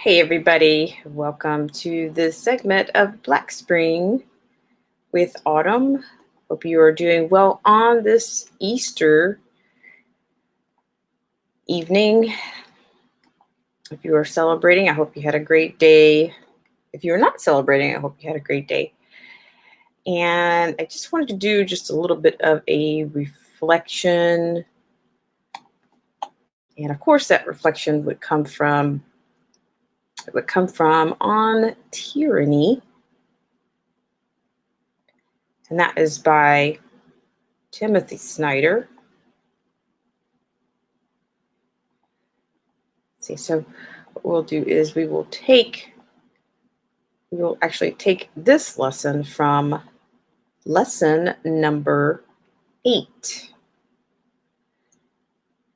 Hey everybody, welcome to this segment of Black Spring with Autumn. Hope you are doing well on this Easter evening. If you are celebrating, I hope you had a great day. If you are not celebrating, I hope you had a great day. And I just wanted to do just a little bit of a reflection. And of course, that reflection would come from On Tyranny. And that is by Timothy Snyder. See, so what we'll do is we will actually take this lesson from lesson number 8.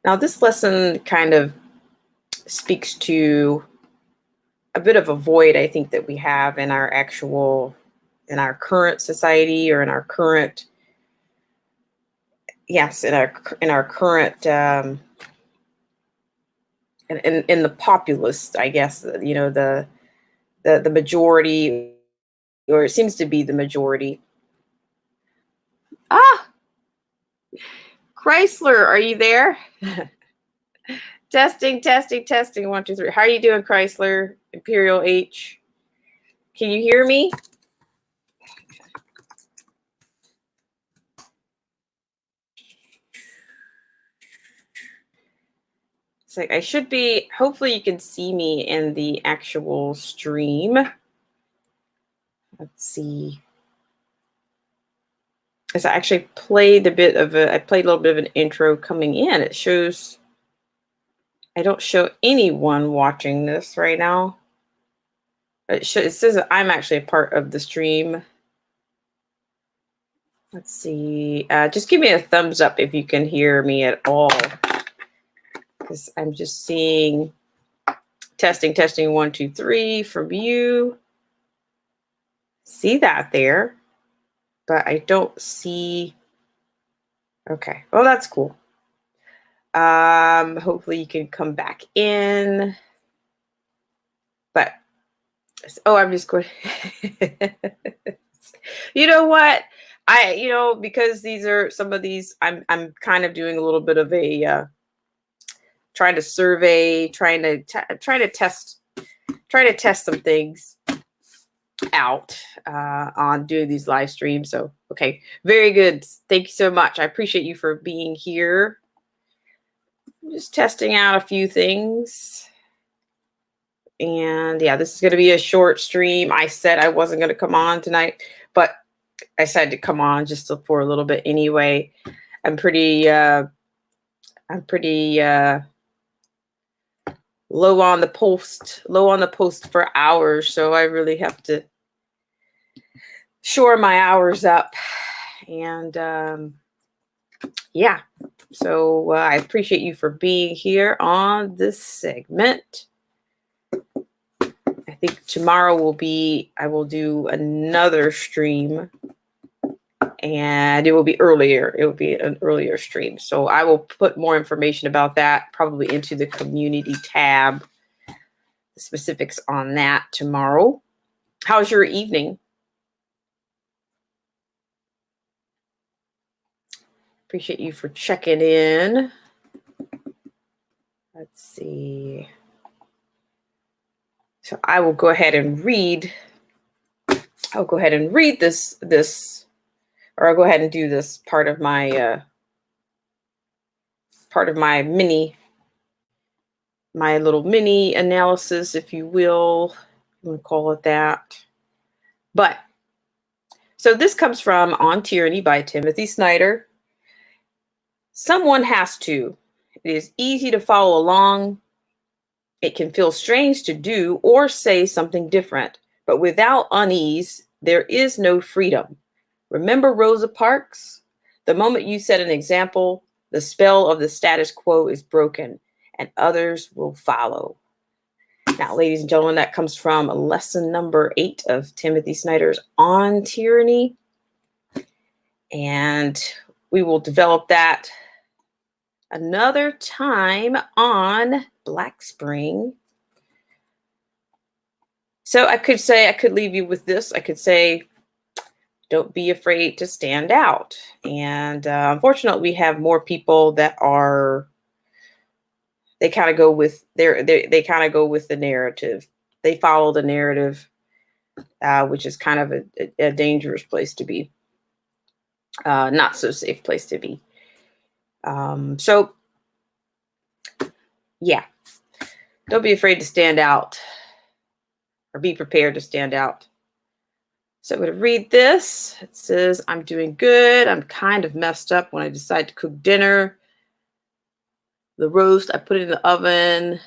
Now, this lesson kind of speaks to a bit of a void, I think, that we have in our current society, or in our current, in our current, in the populace, I guess, the majority, or it seems to be the majority. Chrysler, are you there? Testing, 1, 2, 3. How are you doing, Chrysler? Imperial H. Can you hear me? It's like I should be, hopefully you can see me in the actual stream. Let's see. As I actually played I played a little bit of an intro coming in. It shows, I don't show anyone watching this right now. It says that I'm actually a part of the stream. Let's see. Just give me a thumbs up if you can hear me at all, because I'm just seeing testing, 1, 2, 3 from you. See that there, but I don't see. Okay, well, that's cool. Hopefully you can come back in. But I'm just going. You know what? Because these are some of these, I'm kind of doing a little bit of a trying to survey, trying to test some things out on doing these live streams. So, okay, very good. Thank you so much. I appreciate you for being here. I'm just testing out a few things. And yeah, this is going to be a short stream. I said I wasn't going to come on tonight, but I decided to come on just for a little bit anyway. I'm pretty low on the post for hours, so I really have to shore my hours up. And yeah, so I appreciate you for being here on this segment. I think tomorrow I will do another stream, and it will be earlier. It will be an earlier stream. So I will put more information about that probably into the community tab, the specifics on that tomorrow. How's your evening? Appreciate you for checking in. Let's see. So I will go ahead and read. I'll go ahead and read this, or I'll go ahead and do this part of my little mini analysis, if you will. I'm going to call it that. But so this comes from On Tyranny by Timothy Snyder. Someone has to. It is easy to follow along. It can feel strange to do or say something different, but without unease, there is no freedom. Remember Rosa Parks? The moment you set an example, the spell of the status quo is broken, and others will follow. Now, ladies and gentlemen, that comes from lesson number 8 of Timothy Snyder's On Tyranny. And we will develop that another time on Black Spring. So I could say, I could leave you with this. I could say, don't be afraid to stand out. And unfortunately, we have more people that are, they kind of go with they kind of go with the narrative. They follow the narrative, which is kind of a dangerous place to be, not so safe place to be. So yeah, don't be afraid to stand out, or be prepared to stand out. So I'm going to read this. It says, I'm doing good. I'm kind of messed up when I decide to cook dinner. The roast, I put it in the oven.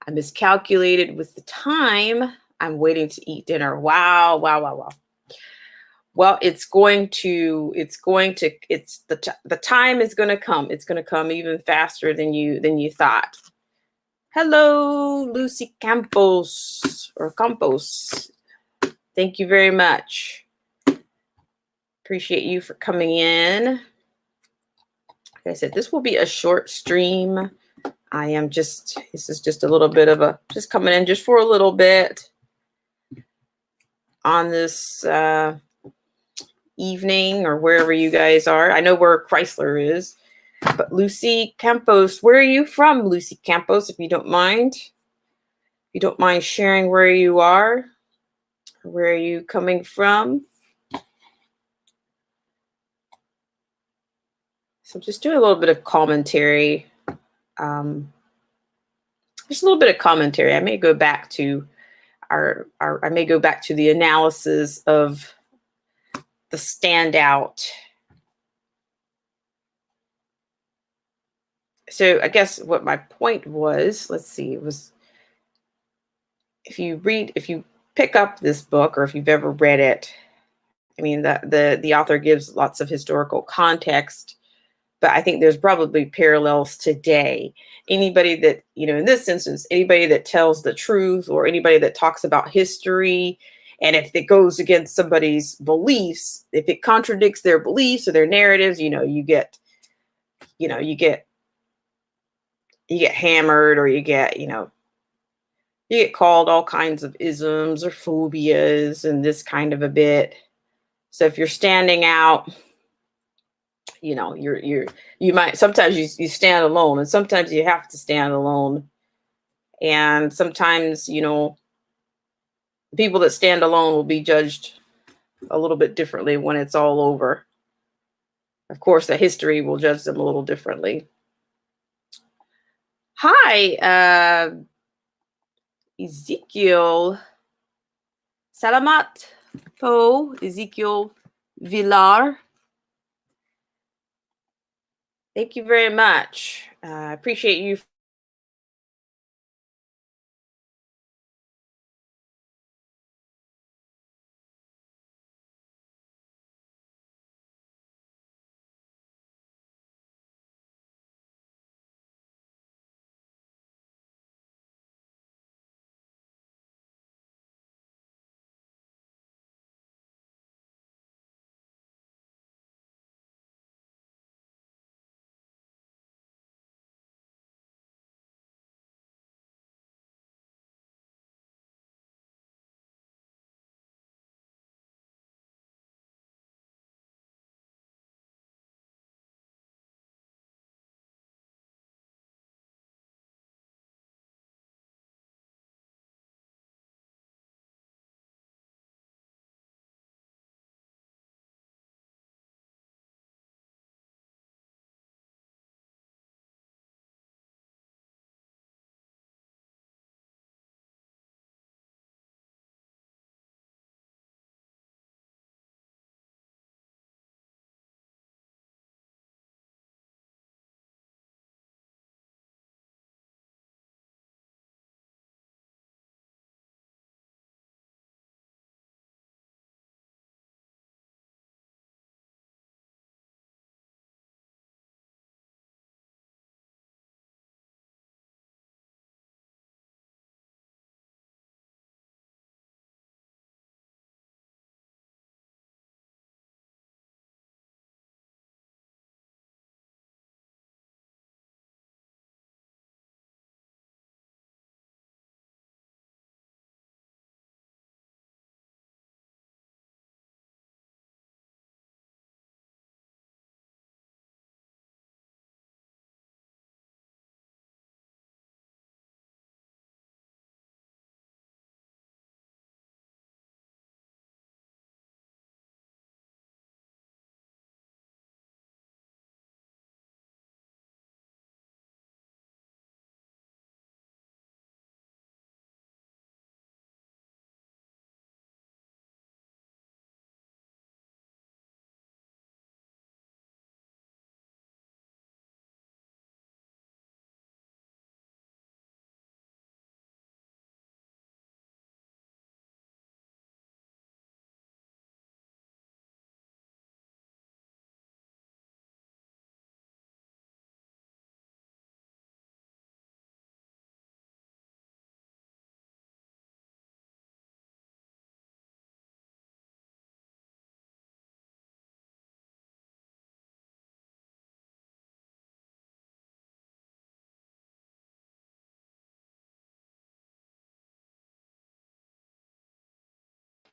I miscalculated with the time. I'm waiting to eat dinner. Wow, wow, wow, wow. Well, the time is going to come. It's going to come even faster than you thought. Hello, Lucy Campos or Campos. Thank you very much. Appreciate you for coming in. Like I said, this will be a short stream. This is just a little bit of just coming in just for a little bit on this evening or wherever you guys are. I know where Chrysler is, but Lucy Campos, where are you from, Lucy Campos, if you don't mind? If you don't mind sharing where you are, where are you coming from? So I'm just doing a little bit of commentary. Just a little bit of commentary. I may go back to the analysis of the standout. So I guess what my point was, let's see, it was, if you pick up this book, or if you've ever read it, I mean, the author gives lots of historical context, but I think there's probably parallels today. Anybody that, in this instance, anybody that tells the truth, or anybody that talks about history, and if it goes against somebody's beliefs, if it contradicts their beliefs or their narratives, you get hammered, or you get called all kinds of isms or phobias and this kind of a bit. So if you're standing out, you might, sometimes you stand alone, and sometimes you have to stand alone. And sometimes, people that stand alone will be judged a little bit differently when it's all over. Of course, the history will judge them a little differently. Hi, Ezekiel. Salamat po, Ezekiel Villar. Thank you very much. I appreciate you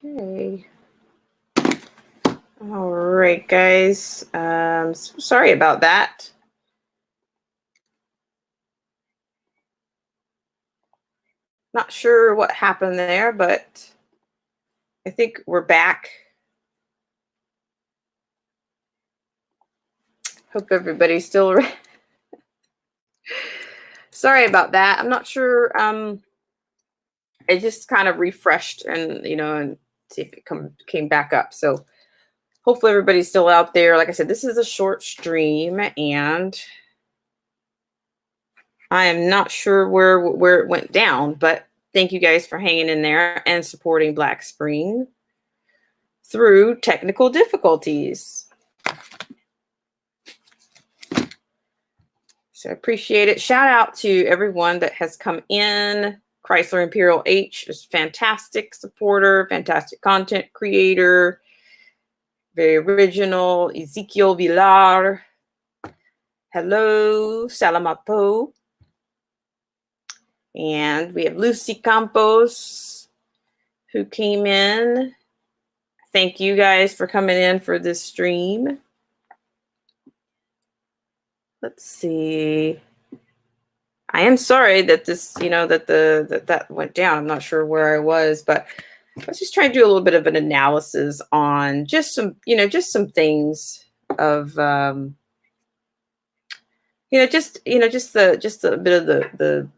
Okay. All right, guys. So sorry about that. Not sure what happened there, but I think we're back. Hope everybody's still sorry about that. I'm not sure. I just kind of refreshed and see if it came back up. So hopefully everybody's still out there. Like I said, this is a short stream, and I am not sure where it went down, but thank you guys for hanging in there and supporting Black Spring through technical difficulties. So I appreciate it. Shout out to everyone that has come in. Chrysler Imperial H is fantastic supporter, fantastic content creator, very original. Ezekiel Villar. Hello, Salamapo. And we have Lucy Campos, who came in. Thank you guys for coming in for this stream. Let's see. I am sorry that this, that went down. I'm not sure where I was, but I was just trying to do a little bit of an analysis on just some things of, just a bit of the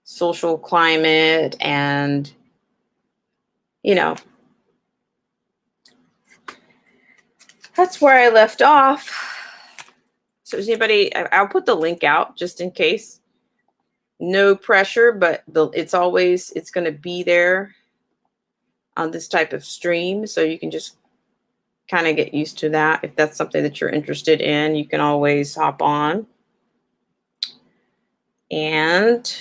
social climate and, that's where I left off. So is anybody, I'll put the link out just in case. No pressure, but it's going to be there on this type of stream. So you can just kind of get used to that. If that's something that you're interested in, you can always hop on. And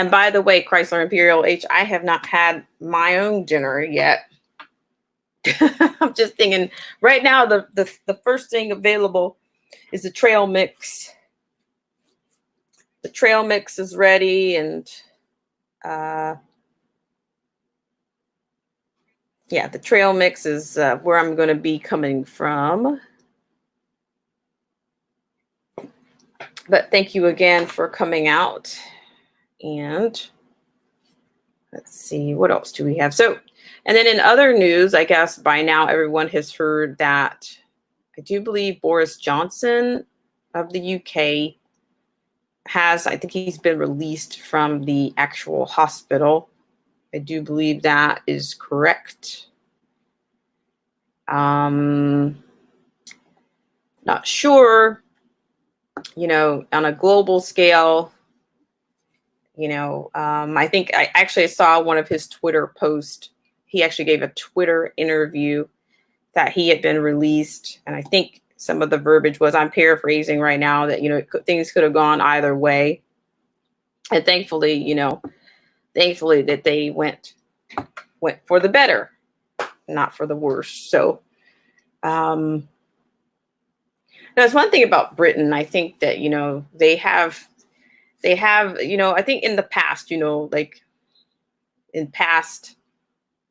by the way, Chrysler Imperial H, I have not had my own dinner yet. I'm just thinking right now, the first thing available is the trail mix. The trail mix is ready, and the trail mix is where I'm going to be coming from. But thank you again for coming out. And let's see, what else do we have? So, and then in other news, I guess by now everyone has heard that I do believe Boris Johnson of the UK I think he's been released from the actual hospital. I do believe that is correct. Not sure, on a global scale, I think I actually saw one of his Twitter posts. He actually gave a Twitter interview that he had been released. And I think some of the verbiage was, I'm paraphrasing right now, that, things could have gone either way. And thankfully that they went for the better, not for the worse. So, there's one thing about Britain. I think that, they have, I think in the past, like in past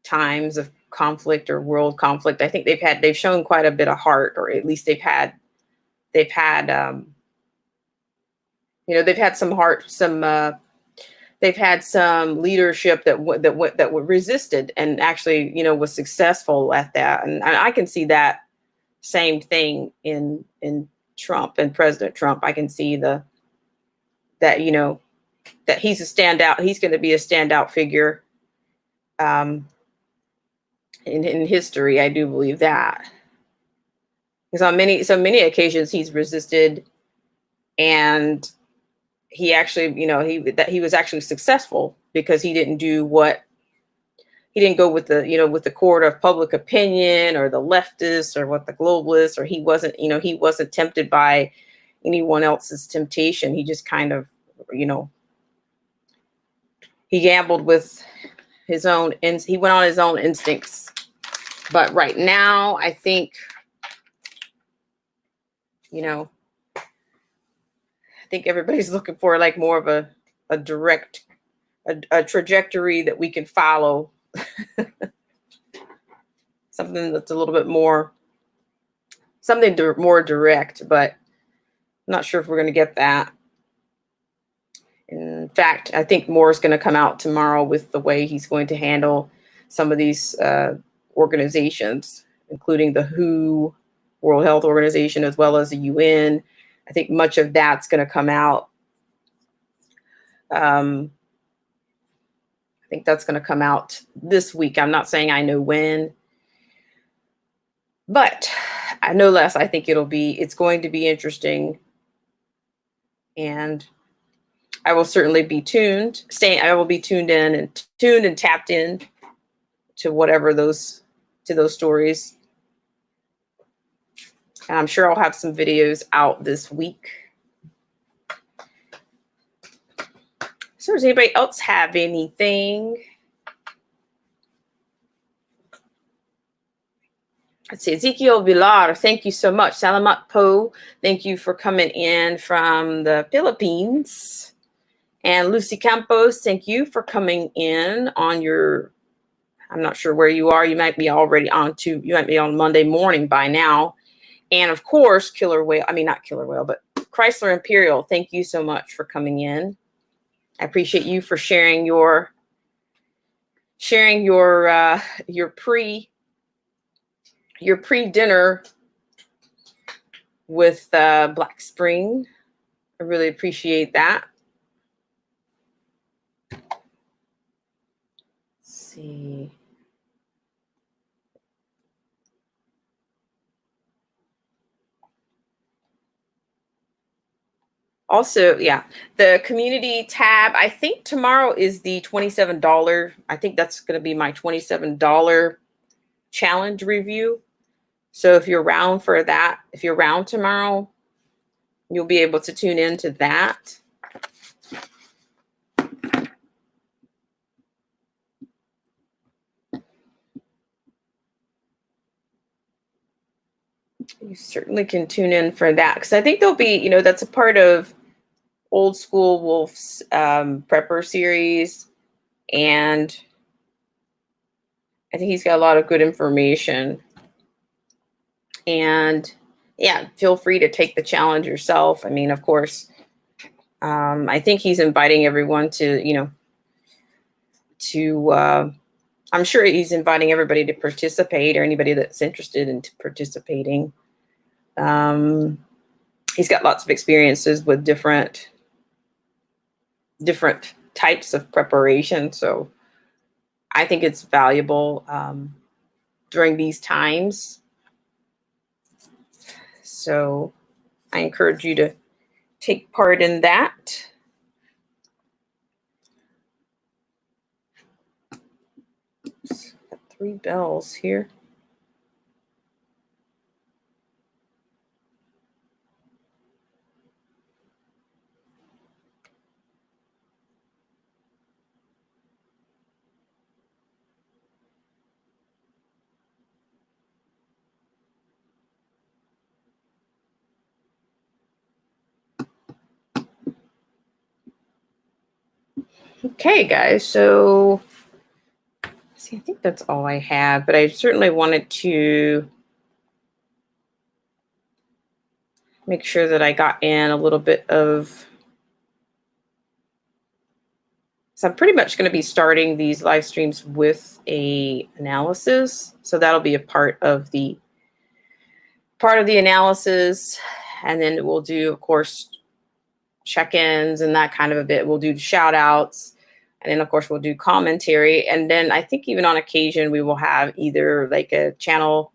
times of conflict or world conflict, I think they've shown quite a bit of heart, or at least they've had some heart, they've had some leadership that resisted and actually, was successful at that. And I can see that same thing in Trump and President Trump. I can see that he's a standout. He's going to be a standout figure in history. I do believe that, because on many occasions he's resisted, and he actually, he was actually successful because he didn't go with the court of public opinion or the leftists or what the globalists, or he wasn't tempted by anyone else's temptation. He just kind of, he gambled with his own, and he went on his own instincts. But right now, I think, I think everybody's looking for like more of a direct, a trajectory that we can follow Something that's a little bit more, something more direct, but I'm not sure if we're going to get that. In fact, I think more is going to come out tomorrow with the way he's going to handle some of these organizations, including the WHO, World Health Organization, as well as the UN. I think much of that's going to come out. I think that's going to come out this week. I'm not saying I know when, but I know less. I think it's going to be interesting, and I will certainly be I will be tuned in and tapped in to whatever those stories. And I'm sure I'll have some videos out this week. So does anybody else have anything? Let's see, Ezekiel Villar, thank you so much. Salamat po, thank you for coming in from the Philippines. And Lucy Campos, thank you for coming in on your, I'm not sure where you are. You might be on Monday morning by now. And of course, not Killer Whale, but Chrysler Imperial, thank you so much for coming in. I appreciate you for sharing your pre-dinner with Black Spring. I really appreciate that. Let's see. Also, yeah, the community tab, I think tomorrow is the $27. I think that's going to be my $27 challenge review. So if you're around for that, if you're around tomorrow, you'll be able to tune into that. You certainly can tune in for that, because I think there'll be, that's a part of Old School Wolf's prepper series, and I think he's got a lot of good information. And yeah, feel free to take the challenge yourself. I mean, of course, I think he's inviting everyone to, I'm sure he's inviting everybody to participate, or anybody that's interested in participating. He's got lots of experiences with different types of preparation. So I think it's valuable during these times. So I encourage you to take part in that. Oops, got 3 bells here. Okay, guys, so see, I think that's all I have, but I certainly wanted to make sure that I got in a little bit of, so I'm pretty much going to be starting these live streams with a analysis. So that'll be a part of the analysis. And then we'll do, of course, check-ins and that kind of a bit. We'll do shout outs. And then of course we'll do commentary. And then I think even on occasion we will have either like a channel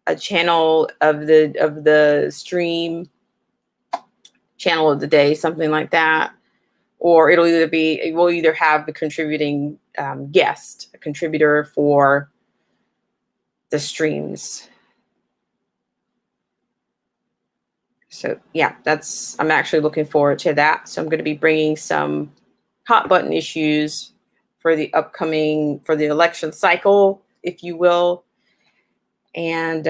of the stream, channel of the day, something like that. Or we'll either have the contributing guest, a contributor for the streams. So yeah, I'm actually looking forward to that. So I'm going to be bringing some hot button issues for the election cycle, if you will. And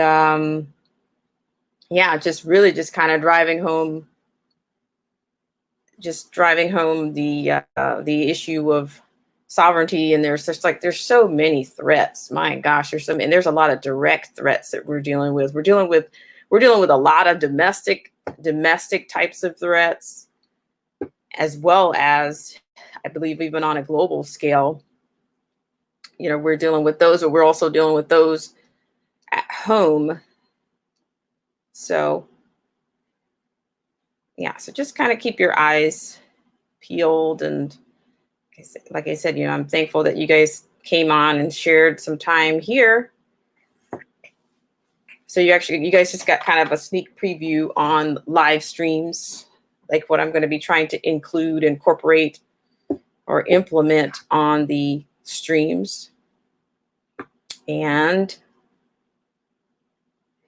yeah, just kind of driving home the issue of sovereignty, and there's just like there's so many threats. My gosh, there's a lot of direct threats that we're dealing with. We're dealing with a lot of domestic types of threats, as well as, I believe, even on a global scale. We're dealing with those, but we're also dealing with those at home. So yeah, so just kind of keep your eyes peeled. And like I said, I'm thankful that you guys came on and shared some time here. So you guys just got kind of a sneak preview on live streams, like what I'm going to be trying to incorporate, or implement on the streams. And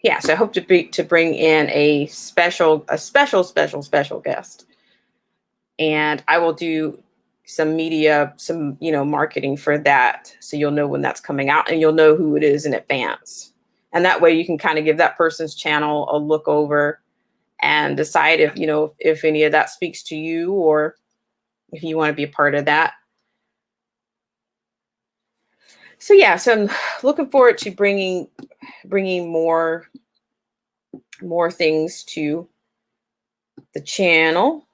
yeah, so I hope to bring in a special guest. And I will do some media, some marketing for that, so you'll know when that's coming out, and you'll know who it is in advance. And that way you can kind of give that person's channel a look over and decide if any of that speaks to you, or if you want to be a part of that. So yeah, so I'm looking forward to bringing more things to the channel.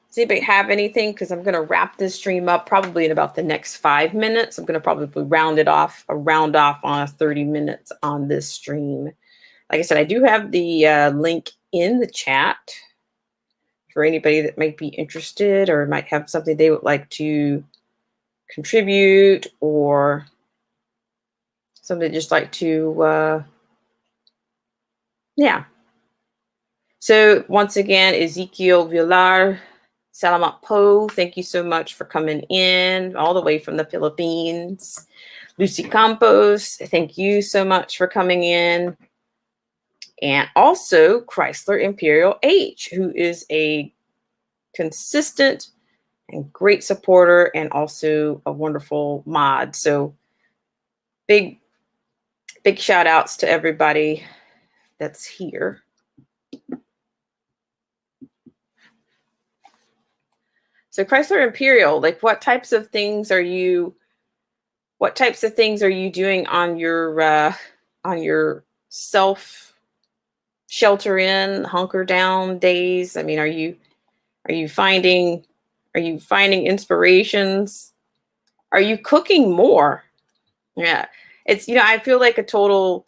Does anybody have anything? Because I'm going to wrap this stream up probably in about the next 5 minutes. I'm going to probably round off on 30 minutes on this stream. Like I said, I do have the link in the chat for anybody that might be interested or might have something they would like to contribute, or something just like to, yeah. So once again, Ezekiel Villar, Salamat Po, thank you so much for coming in all the way from the Philippines. Lucy Campos, thank you so much for coming in. And also Chrysler Imperial H, who is a consistent and great supporter, and also a wonderful mod. So big shout outs to everybody that's here. So Chrysler Imperial, like what types of things are you doing on your self shelter in, hunker down days? I mean, are you finding inspirations? Are you cooking more? Yeah. It's, I feel like a total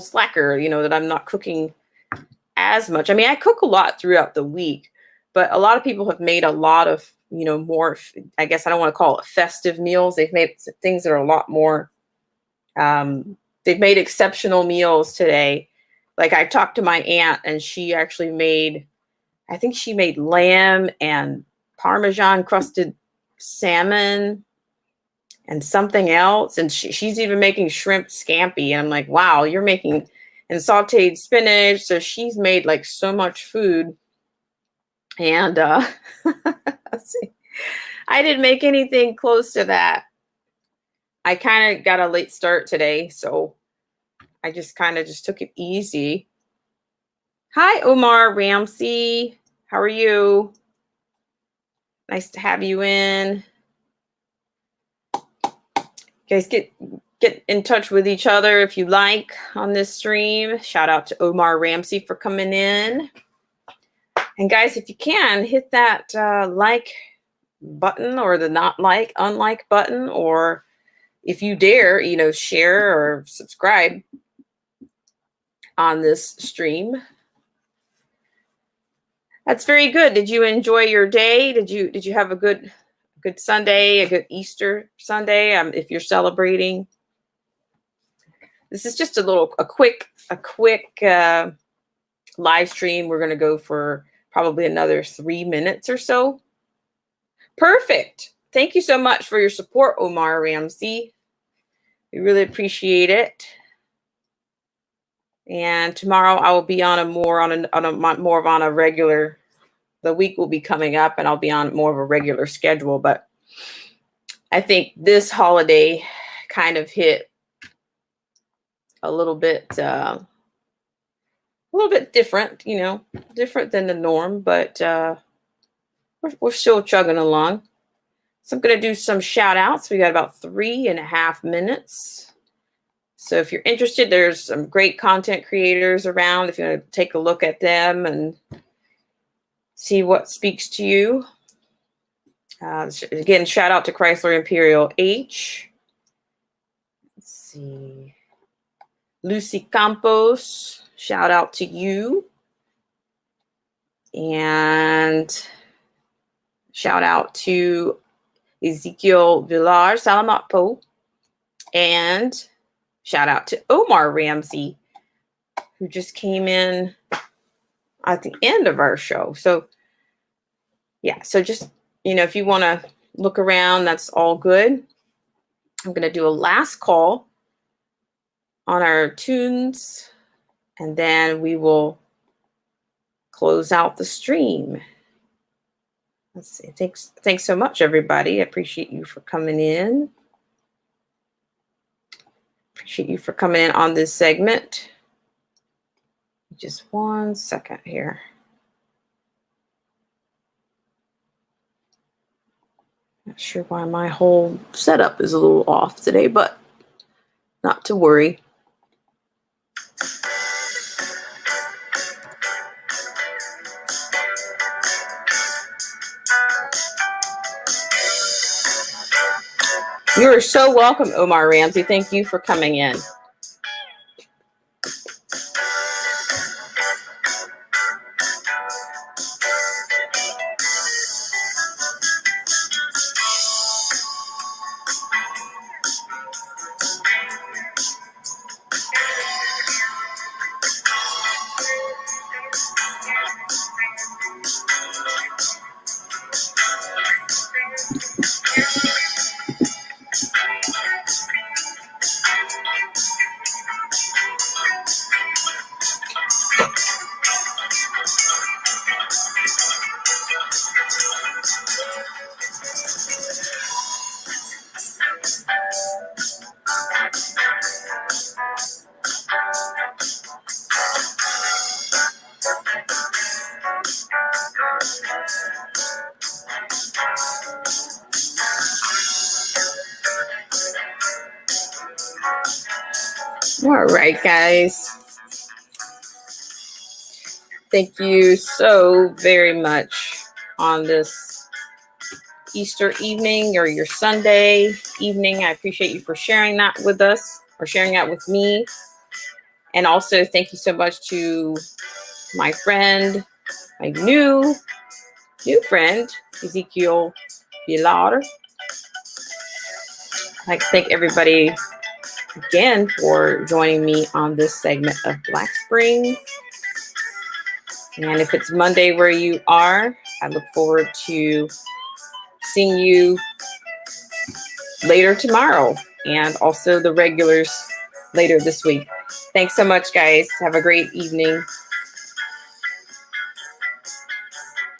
slacker, that I'm not cooking as much. I mean, I cook a lot throughout the week, but a lot of people have made a lot of, more, I guess I don't want to call it festive meals. They've made things that are a lot more, they've made exceptional meals today. Like I talked to my aunt, and she actually made lamb and Parmesan crusted salmon and something else. And she's even making shrimp scampi. And I'm like, wow, you're making, and sauteed spinach. So she's made like so much food. And let's see, I didn't make anything close to that. I kind of got a late start today, so I just took it easy. Hi, Omar Ramsey. How are you? Nice to have you in. Guys, get in touch with each other if you like on this stream. Shout out to Omar Ramsey for coming in. And guys, if you can, hit that like button, or the not like, unlike button, or if you dare, share or subscribe on this stream. That's very good. Did you enjoy your day? Did you have a good Sunday, a good Easter Sunday? If you're celebrating, this is just a quick live stream. We're going to go for probably another 3 minutes or so. Perfect. Thank you so much for your support, Omar Ramsey. We really appreciate it. And tomorrow I will be on a regular. The week will be coming up, and I'll be on more of a regular schedule. But I think this holiday kind of hit a little bit a little bit different, you know, different than the norm, but we're still chugging along. So I'm going to do some shout outs. We got about 3.5 minutes. So if you're interested, there's some great content creators around. If you want to take a look at them and see what speaks to you. Again, shout out to Chrysler Imperial H. Let's see. Lucy Campos, shout out to you. And shout out to Ezekiel Villar, Salamat Po. And shout out to Omar Ramsey, who just came in at the end of our show. So, yeah, so just, you know, if you want to look around, that's all good. I'm going to do a last call on our tunes, and then we will close out the stream. Let's see. Thanks so much, everybody. I appreciate you for coming in. Appreciate you for coming in on this segment. Just 1 second here. Not sure why my whole setup is a little off today, but not to worry. You are so welcome, Omar Ramsey. Thank you for coming in. All right, guys. Thank you so very much on this Easter evening or your Sunday evening. I appreciate you for sharing that with us or sharing that with me. And also thank you so much to my friend, my new friend, Ezekiel Villar. I'd like to thank everybody again for joining me on this segment of Black Spring. And if it's Monday where you are, I look forward to seeing you later tomorrow and also the regulars later this week. Thanks so much, guys. Have a great evening.